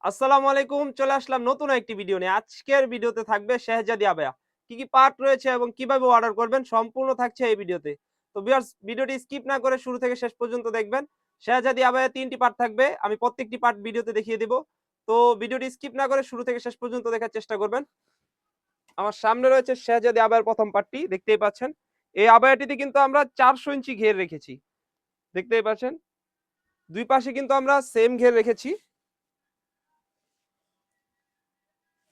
আসসালামু আলাইকুম। চলে আসলাম নতুন একটি ভিডিও নিয়ে। আজকের ভিডিওতে থাকবে শেহজাদি আবায়া। কি পার্ট রয়েছে এবং কিভাবে অর্ডার করবেন সম্পূর্ণ থাকছে এই ভিডিওতে। তো ভিউয়ার্স ভিডিওটি স্কিপ না করে শুরু থেকে শেষ পর্যন্ত দেখবেন। শেহজাদি আবায়া ৩ টি পার্ট থাকবে। আমি প্রত্যেকটি পার্ট ভিডিওতে দেখিয়ে দিব। তো ভিডিওটি স্কিপ না করে শুরু থেকে শেষ পর্যন্ত দেখার চেষ্টা করবেন। আমার সামনে রয়েছে শেহজাদি আবায়ার প্রথম পার্টটি দেখতেই পাচ্ছেন। এই আবায়াটিতে কিন্তু আমরা ৪০০ ইঞ্চি ঘের রেখেছি। দেখতেই পাচ্ছেন। দুই পাশে কিন্তু আমরা সেম ঘের রেখেছি।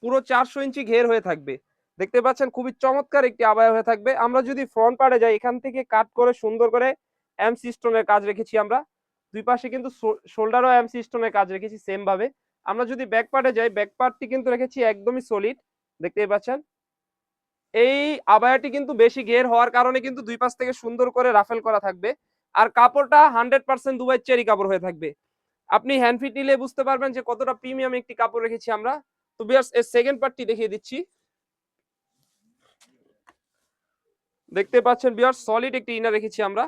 পুরো ৪০০ ইঞ্চি ঘের হয়ে থাকবে। দেখতে পাচ্ছেন খুবই চমৎকার একটি আবায়া হয়ে থাকবে। আমরা যদি ফ্রন্ট পার্টে যাই এখান থেকে কাট করে সুন্দর করে এমসি স্টোনের কাজ রেখেছি আমরা। দুই পাশে কিন্তু শোল্ডারও এমসি স্টোনের কাজ রেখেছি সেম ভাবে। আমরা যদি ব্যাক পার্টে যাই ব্যাক পার্টটি কিন্তু রেখেছি একদমই সলিড। দেখতেই পাচ্ছেন। এই আবায়াটি কিন্তু বেশি ঘের হওয়ার কারণে কিন্তু দুই পাশ থেকে সুন্দর করে রাফেল করা থাকবে। আর কাপড়টা 100% দুবাই চেরি কাপড় হয়ে থাকবে। আপনি হ্যান্ড ফিট নিলে বুঝতে পারবেন যে কতটা প্রিমিয়াম একটি কাপড় রেখেছি আমরা। তো ভিউয়ার্স এর সেকেন্ড পার্টটি দেখিয়ে দিচ্ছি। দেখতে পাচ্ছেন ভিউয়ার্স সলিড একটি ইনার রেখেছি আমরা।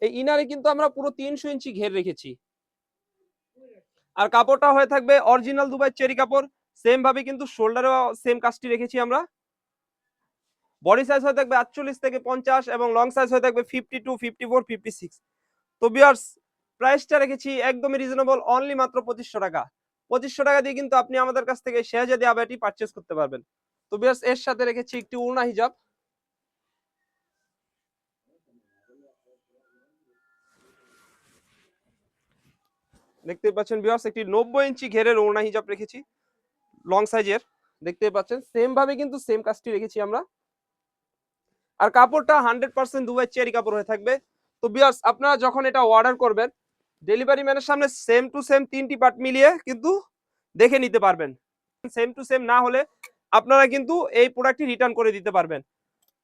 এই ইনারে কিন্তু আমরা পুরো ৩০০ ইঞ্চি ঘের রেখেছি। আর কাপড়টা হয়ে থাকবে অরিজিনাল দুবাই চেরি কাপড়। সেম ভাবে কিন্তু শোল্ডারেও সেম কাজটি রেখেছি আমরা। বডি সাইজ হয়ে থাকবে ৪৮ থেকে ৫০ এবং লং সাইজ হয়ে থাকবে 52, 54, 56। তো ভিউয়ার্স প্রাইসটা রেখেছি একদমই রিজনেবল, অনলি মাত্র ২৫০০ টাকা। ২৫০০ টাকা দিয়ে কিন্তু আপনি আমাদের কাছ থেকে শেহজাদি আবায়াটি পারচেজ করতে পারবেন। তো ভিউয়ার্স এর সাথে রেখেছি একটি ওড়না হিজাব। দেখতে পাচ্ছেন ভিউয়ার্স একটি ৯০ ইঞ্চি ঘেরের ওড়না হিজাব রেখেছি লং সাইজের। দেখতে পাচ্ছেন সেম ভাবে কিন্তু সেম কাজটি রেখেছি আমরা। আর কাপড়টা 100% দুবাই চেরি কাপড় হয়ে থাকবে। তো ভিউয়ার্স আপনারা যখন এটা অর্ডার করবেন ডেলিভারি ম্যানের সামনে সেম টু সেম ৩টি পার্ট মিলিয়ে কিন্তু দেখে নিতে পারবেন। সেম টু সেম না হলে আপনারা কিন্তু এই প্রোডাক্টটি রিটার্ন করে দিতে পারবেন।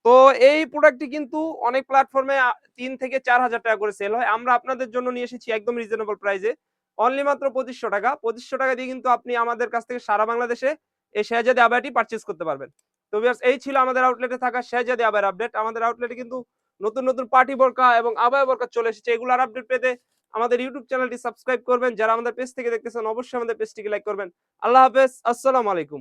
তো এই প্রোডাক্টটি কিন্তু অনেক প্ল্যাটফর্মে ৩ থেকে ৪,০০০ টাকা করে সেল হয়। আমরা আপনাদের জন্য নিয়ে এসেছি একদম রিজনেবল প্রাইসে। অনলি মাত্র ২৫০০ টাকা। ২৫০০ টাকা দিয়ে কিন্তু আপনি আমাদের কাছ থেকে সারা বাংলাদেশে এই শেহজাদি আবায়াটি পারচেজ করতে পারবেন। তো ভিউয়ার্স এই ছিল আমাদের আউটলেটে থাকা শেহজাদি আবায়ার আপডেট। আমাদের আউটলেটে কিন্তু নতুন নতুন পার্টি বোরকা এবং আবায়া বোরকা চলে এসেছে। এগুলোর আপডেট পেতে আমাদের ইউটিউব চ্যানেলটি সাবস্ক্রাইব করবেন। যারা আমাদের পেজ থেকে দেখতেছেন অবশ্যই আমাদের পেজটিকে লাইক করবেন। আল্লাহ হাফেজ। আসসালামু আলাইকুম।